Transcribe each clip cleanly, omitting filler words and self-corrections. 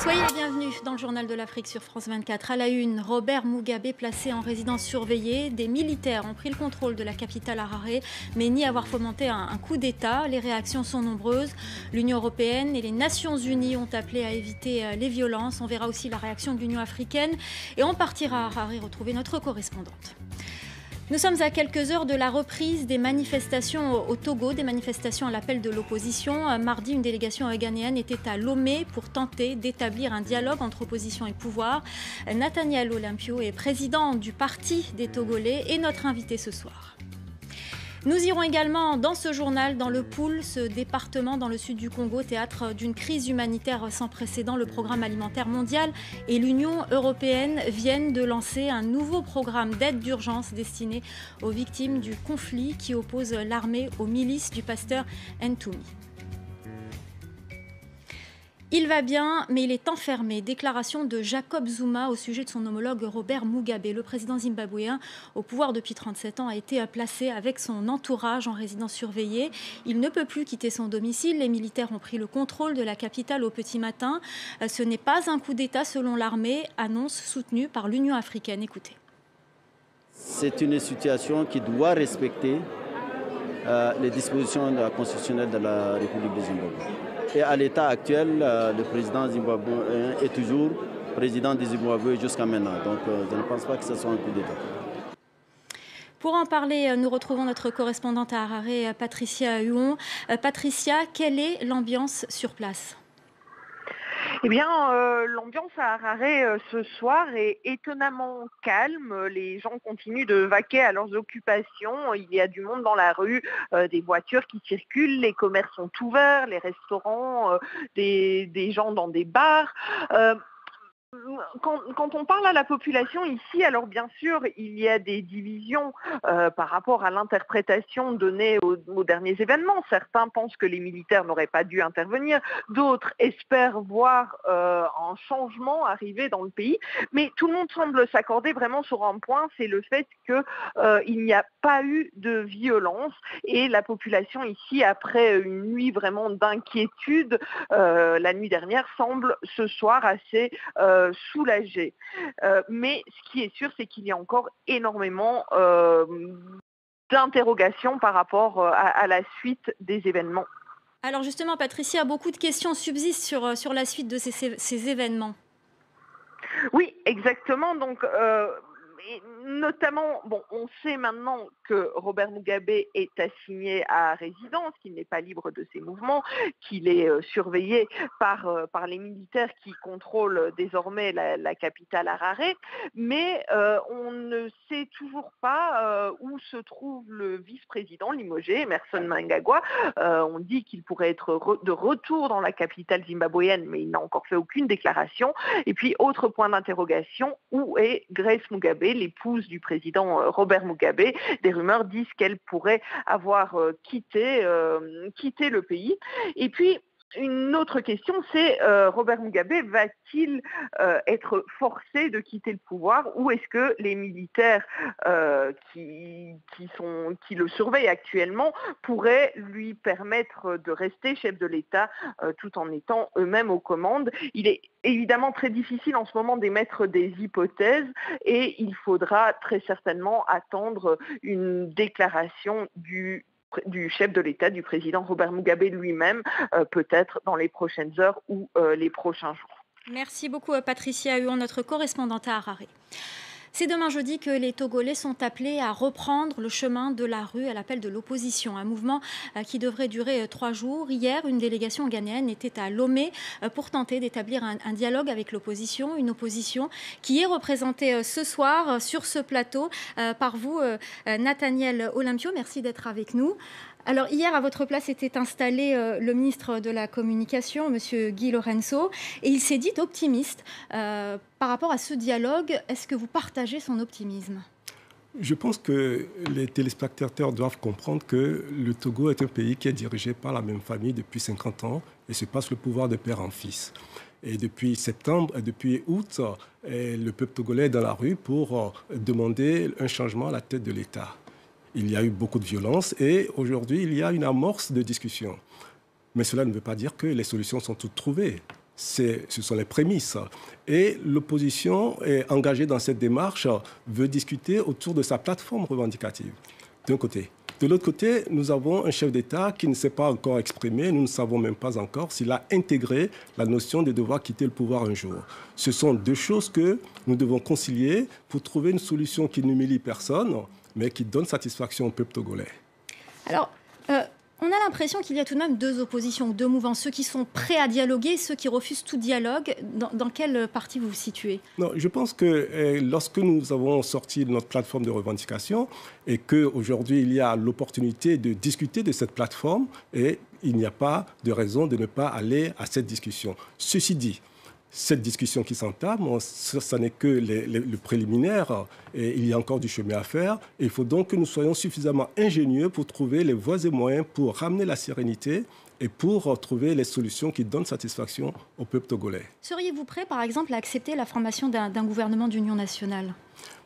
Soyez les bienvenus dans le journal de l'Afrique sur France 24. À la une, Robert Mugabe placé en résidence surveillée. Des militaires ont pris le contrôle de la capitale Harare, mais nie avoir fomenté un coup d'État. Les réactions sont nombreuses. L'Union européenne et les Nations unies ont appelé à éviter les violences. On verra aussi la réaction de l'Union africaine. Et on partira à Harare retrouver notre correspondante. Nous sommes à quelques heures de la reprise des manifestations au Togo, des manifestations à l'appel de l'opposition. Mardi, une délégation ghanéenne était à Lomé pour tenter d'établir un dialogue entre opposition et pouvoir. Nathaniel Olympio est président du Parti des Togolais et notre invité ce soir. Nous irons également dans ce journal, dans le Poul, ce département dans le sud du Congo, théâtre d'une crise humanitaire sans précédent. Le Programme alimentaire mondial et l'Union européenne viennent de lancer un nouveau programme d'aide d'urgence destiné aux victimes du conflit qui oppose l'armée aux milices du pasteur Ntoumi. Il va bien, mais il est enfermé. Déclaration de Jacob Zuma au sujet de son homologue Robert Mugabe. Le président zimbabwéen, au pouvoir depuis 37 ans, a été placé avec son entourage en résidence surveillée. Il ne peut plus quitter son domicile. Les militaires ont pris le contrôle de la capitale au petit matin. Ce n'est pas un coup d'État selon l'armée, annonce soutenue par l'Union africaine. Écoutez. C'est une situation qui doit respecter les dispositions constitutionnelles de la République du Zimbabwe. Et à l'état actuel, le président zimbabwéen est toujours président du Zimbabwe jusqu'à maintenant. Donc je ne pense pas que ce soit un coup d'État. Pour en parler, nous retrouvons notre correspondante à Harare, Patricia Huon. Patricia, quelle est l'ambiance sur place ? Eh bien, l'ambiance à Harare ce soir est étonnamment calme. Les gens continuent de vaquer à leurs occupations. Il y a du monde dans la rue, des voitures qui circulent, les commerces sont ouverts, les restaurants, des gens dans des bars. Quand on parle à la population ici, alors bien sûr, il y a des divisions par rapport à l'interprétation donnée aux derniers événements. Certains pensent que les militaires n'auraient pas dû intervenir, d'autres espèrent voir un changement arriver dans le pays. Mais tout le monde semble s'accorder vraiment sur un point, c'est le fait qu'il n'y a pas eu de violence. Et la population ici, après une nuit vraiment d'inquiétude, la nuit dernière, semble ce soir assez soulagé. Mais ce qui est sûr, c'est qu'il y a encore énormément d'interrogations par rapport à la suite des événements. Alors justement, Patricia, beaucoup de questions subsistent sur la suite de ces événements. Oui, exactement. Donc, notamment, on sait maintenant que Robert Mugabe est assigné à résidence, qu'il n'est pas libre de ses mouvements, qu'il est surveillé par les militaires qui contrôlent désormais la capitale Harare, mais on ne sait toujours pas où se trouve le vice-président limogé, Emmerson Mnangagwa. On dit qu'il pourrait être de retour dans la capitale zimbabwéenne, mais il n'a encore fait aucune déclaration. Et puis, autre point d'interrogation, où est Grace Mugabe, l'épouse du président Robert Mugabe? Des rumeurs disent qu'elle pourrait avoir quitté le pays. Et puis, une autre question, c'est Robert Mugabe va-t-il être forcé de quitter le pouvoir, ou est-ce que les militaires qui le surveillent actuellement pourraient lui permettre de rester chef de l'État tout en étant eux-mêmes aux commandes? Il est évidemment très difficile en ce moment d'émettre des hypothèses et il faudra très certainement attendre une déclaration du chef de l'État, du président Robert Mugabe lui-même, peut-être dans les prochaines heures ou les prochains jours. Merci beaucoup Patricia Huon, notre correspondante à Harare. C'est demain jeudi que les Togolais sont appelés à reprendre le chemin de la rue à l'appel de l'opposition. Un mouvement qui devrait durer 3 jours. Hier, une délégation ghanéenne était à Lomé pour tenter d'établir un dialogue avec l'opposition. Une opposition qui est représentée ce soir sur ce plateau par vous, Nathaniel Olympio. Merci d'être avec nous. Alors hier, à votre place était installé le ministre de la Communication, M. Guy Lorenzo, et il s'est dit optimiste par rapport à ce dialogue. Est-ce que vous partagez son optimisme ? Je pense que les téléspectateurs doivent comprendre que le Togo est un pays qui est dirigé par la même famille depuis 50 ans et se passe le pouvoir de père en fils. Et depuis août, le peuple togolais est dans la rue pour demander un changement à la tête de l'État. Il y a eu beaucoup de violence et aujourd'hui, il y a une amorce de discussion. Mais cela ne veut pas dire que les solutions sont toutes trouvées. ce sont les prémices. Et l'opposition est engagée dans cette démarche, veut discuter autour de sa plateforme revendicative, d'un côté. De l'autre côté, nous avons un chef d'État qui ne s'est pas encore exprimé. Nous ne savons même pas encore s'il a intégré la notion de devoir quitter le pouvoir un jour. Ce sont deux choses que nous devons concilier pour trouver une solution qui n'humilie personne, mais qui donne satisfaction au peuple togolais. Alors, on a l'impression qu'il y a tout de même deux oppositions, deux mouvements. Ceux qui sont prêts à dialoguer, ceux qui refusent tout dialogue. Dans quelle partie vous vous situez? Non, je pense que lorsque nous avons sorti notre plateforme de revendication et qu'aujourd'hui il y a l'opportunité de discuter de cette plateforme, et il n'y a pas de raison de ne pas aller à cette discussion. Ceci dit, cette discussion qui s'entame, ça n'est que le préliminaire, et il y a encore du chemin à faire. Et il faut donc que nous soyons suffisamment ingénieux pour trouver les voies et moyens pour ramener la sérénité et pour trouver les solutions qui donnent satisfaction au peuple togolais. Seriez-vous prêt, par exemple, à accepter la formation d'un gouvernement d'union nationale ?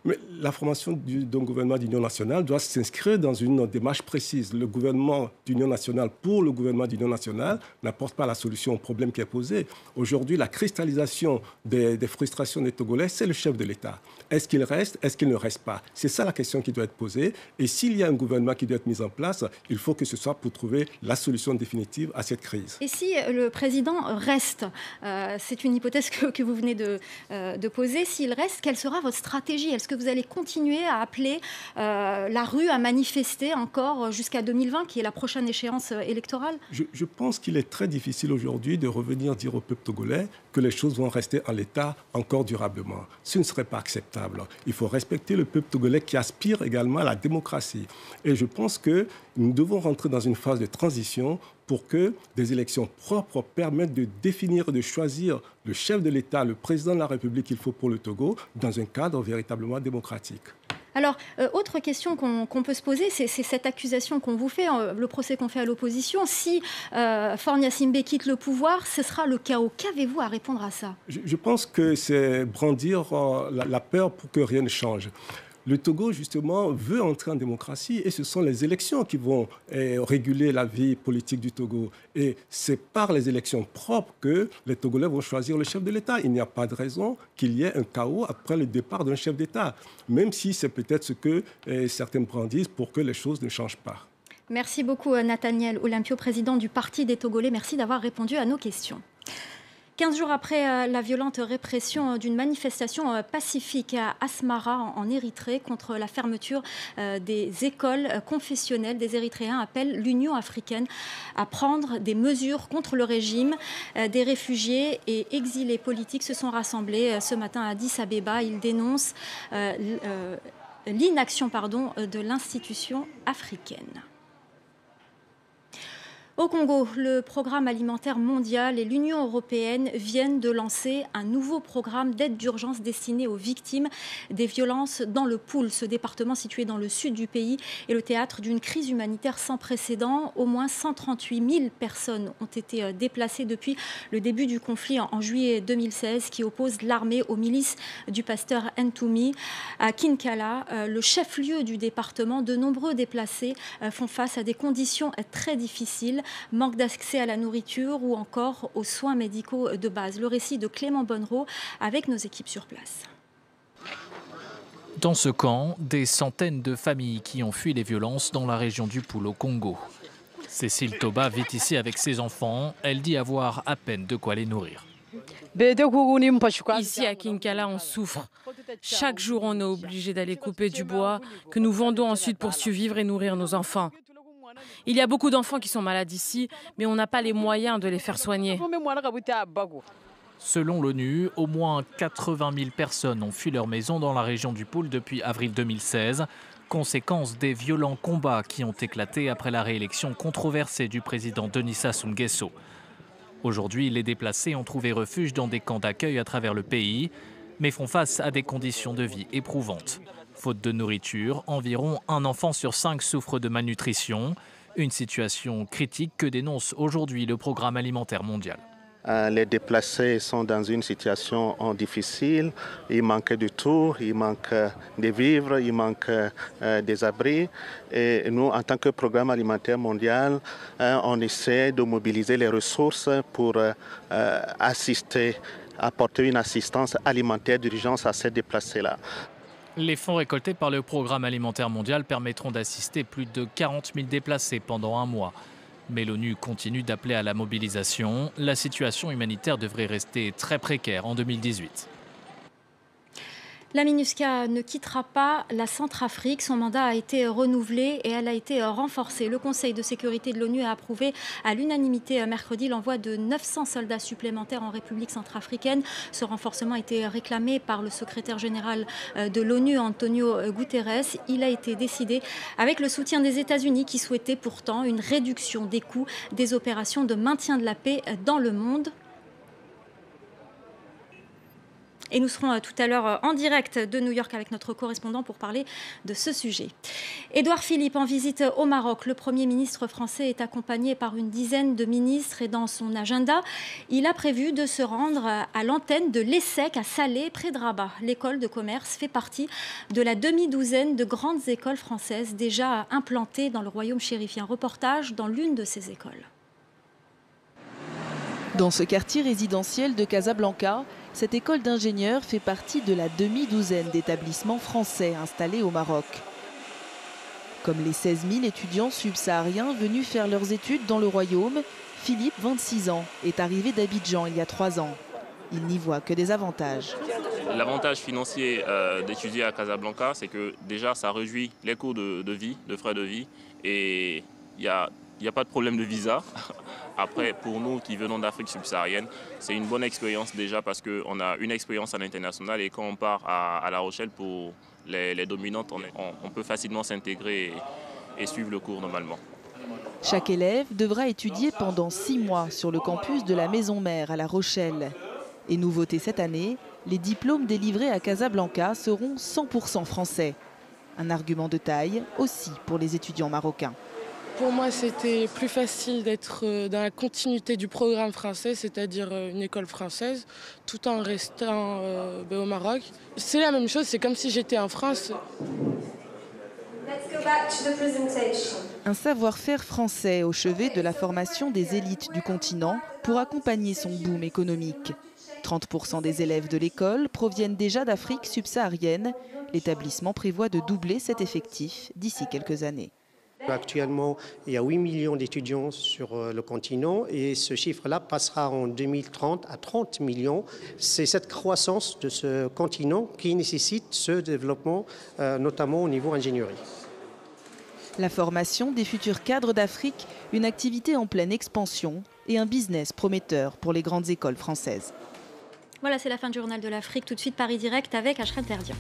Mais la formation d'un gouvernement d'union nationale doit s'inscrire dans une démarche précise. Le gouvernement d'union nationale pour le gouvernement d'union nationale n'apporte pas la solution au problème qui est posé. Aujourd'hui, la cristallisation des frustrations des Togolais, c'est le chef de l'État. Est-ce qu'il reste? Est-ce qu'il ne reste pas? C'est ça la question qui doit être posée. Et s'il y a un gouvernement qui doit être mis en place, il faut que ce soit pour trouver la solution définitive à cette crise. Et si le président reste, c'est une hypothèse que vous venez de poser, s'il reste, quelle sera votre stratégie? Est-ce que vous allez continuer à appeler la rue à manifester encore jusqu'à 2020, qui est la prochaine échéance électorale? Je pense qu'il est très difficile aujourd'hui de revenir dire au peuple togolais que les choses vont rester en l'état encore durablement. Ce ne serait pas acceptable. Il faut respecter le peuple togolais qui aspire également à la démocratie. Et je pense que nous devons rentrer dans une phase de transition pour que des élections propres permettent de définir et de choisir le chef de l'État, le président de la République qu'il faut pour le Togo, dans un cadre véritablement démocratique. Alors, autre question qu'on peut se poser, c'est cette accusation qu'on vous fait, le procès qu'on fait à l'opposition. Si Faure Gnassingbé quitte le pouvoir, ce sera le chaos. Qu'avez-vous à répondre à ça? Je pense que c'est brandir la peur pour que rien ne change. Le Togo, justement, veut entrer en démocratie et ce sont les élections qui vont réguler la vie politique du Togo. Et c'est par les élections propres que les Togolais vont choisir le chef de l'État. Il n'y a pas de raison qu'il y ait un chaos après le départ d'un chef d'État, même si c'est peut-être ce que certains brandissent pour que les choses ne changent pas. Merci beaucoup, Nathaniel Olympio, président du Parti des Togolais. Merci d'avoir répondu à nos questions. 15 jours après la violente répression d'une manifestation pacifique à Asmara, en Érythrée, contre la fermeture des écoles confessionnelles, des Érythréens appellent l'Union africaine à prendre des mesures contre le régime. Des réfugiés et exilés politiques se sont rassemblés ce matin à Addis Abeba. Ils dénoncent l'inaction de l'institution africaine. Au Congo, le Programme alimentaire mondial et l'Union européenne viennent de lancer un nouveau programme d'aide d'urgence destiné aux victimes des violences dans le Poul. Ce département situé dans le sud du pays est le théâtre d'une crise humanitaire sans précédent. Au moins 138 000 personnes ont été déplacées depuis le début du conflit en juillet 2016 qui oppose l'armée aux milices du pasteur Ntoumi. À Kinkala, le chef-lieu du département, de nombreux déplacés font face à des conditions très difficiles. Manque d'accès à la nourriture ou encore aux soins médicaux de base. Le récit de Clément Bonnereau avec nos équipes sur place. Dans ce camp, des centaines de familles qui ont fui les violences dans la région du Poul au Congo. Cécile Toba vit ici avec ses enfants. Elle dit avoir à peine de quoi les nourrir. Ici à Kinkala, on souffre. Chaque jour, on est obligé d'aller couper du bois que nous vendons ensuite pour survivre et nourrir nos enfants. Il y a beaucoup d'enfants qui sont malades ici, mais on n'a pas les moyens de les faire soigner. Selon l'ONU, au moins 80 000 personnes ont fui leur maison dans la région du Poul depuis avril 2016, conséquence des violents combats qui ont éclaté après la réélection controversée du président Denis Sassou Nguesso. Aujourd'hui, les déplacés ont trouvé refuge dans des camps d'accueil à travers le pays, mais font face à des conditions de vie éprouvantes. Faute de nourriture, environ 1 enfant sur 5 souffre de malnutrition, une situation critique que dénonce aujourd'hui le Programme alimentaire mondial. Les déplacés sont dans une situation difficile. Il manque de tout, il manque des vivres, il manque des abris. Et nous, en tant que Programme alimentaire mondial, on essaie de mobiliser les ressources pour apporter une assistance alimentaire d'urgence à ces déplacés-là. Les fonds récoltés par le Programme alimentaire mondial permettront d'assister plus de 40 000 déplacés pendant un mois. Mais l'ONU continue d'appeler à la mobilisation. La situation humanitaire devrait rester très précaire en 2018. La MINUSCA ne quittera pas la Centrafrique. Son mandat a été renouvelé et elle a été renforcée. Le Conseil de sécurité de l'ONU a approuvé à l'unanimité mercredi l'envoi de 900 soldats supplémentaires en République centrafricaine. Ce renforcement a été réclamé par le secrétaire général de l'ONU, Antonio Guterres. Il a été décidé avec le soutien des États-Unis qui souhaitaient pourtant une réduction des coûts des opérations de maintien de la paix dans le monde. Et nous serons tout à l'heure en direct de New York avec notre correspondant pour parler de ce sujet. Édouard Philippe en visite au Maroc. Le Premier ministre français est accompagné par une dizaine de ministres et dans son agenda, il a prévu de se rendre à l'antenne de l'ESSEC à Salé, près de Rabat. L'école de commerce fait partie de la demi-douzaine de grandes écoles françaises déjà implantées dans le royaume chérifien. Reportage dans l'une de ces écoles. Dans ce quartier résidentiel de Casablanca, cette école d'ingénieurs fait partie de la demi-douzaine d'établissements français installés au Maroc. Comme les 16 000 étudiants subsahariens venus faire leurs études dans le royaume, Philippe, 26 ans, est arrivé d'Abidjan il y a 3 ans. Il n'y voit que des avantages. L'avantage financier d'étudier à Casablanca, c'est que déjà ça réduit les coûts de vie, de frais de vie, et il n'y a pas de problème de visa. Après, pour nous qui venons d'Afrique subsaharienne, c'est une bonne expérience déjà parce qu'on a une expérience à l'international et quand on part à La Rochelle pour les dominantes, on peut facilement s'intégrer et suivre le cours normalement. Chaque élève devra étudier pendant 6 mois sur le campus de la Maison Mère à La Rochelle. Et nouveauté cette année, les diplômes délivrés à Casablanca seront 100% français. Un argument de taille aussi pour les étudiants marocains. Pour moi, c'était plus facile d'être dans la continuité du programme français, c'est-à-dire une école française, tout en restant au Maroc. C'est la même chose, c'est comme si j'étais en France. Un savoir-faire français au chevet de la formation des élites du continent pour accompagner son boom économique. 30% des élèves de l'école proviennent déjà d'Afrique subsaharienne. L'établissement prévoit de doubler cet effectif d'ici quelques années. Actuellement, il y a 8 millions d'étudiants sur le continent et ce chiffre-là passera en 2030 à 30 millions. C'est cette croissance de ce continent qui nécessite ce développement, notamment au niveau ingénierie. La formation des futurs cadres d'Afrique, une activité en pleine expansion et un business prometteur pour les grandes écoles françaises. Voilà, c'est la fin du journal de l'Afrique. Tout de suite, Paris Direct avec Ashren Terdian.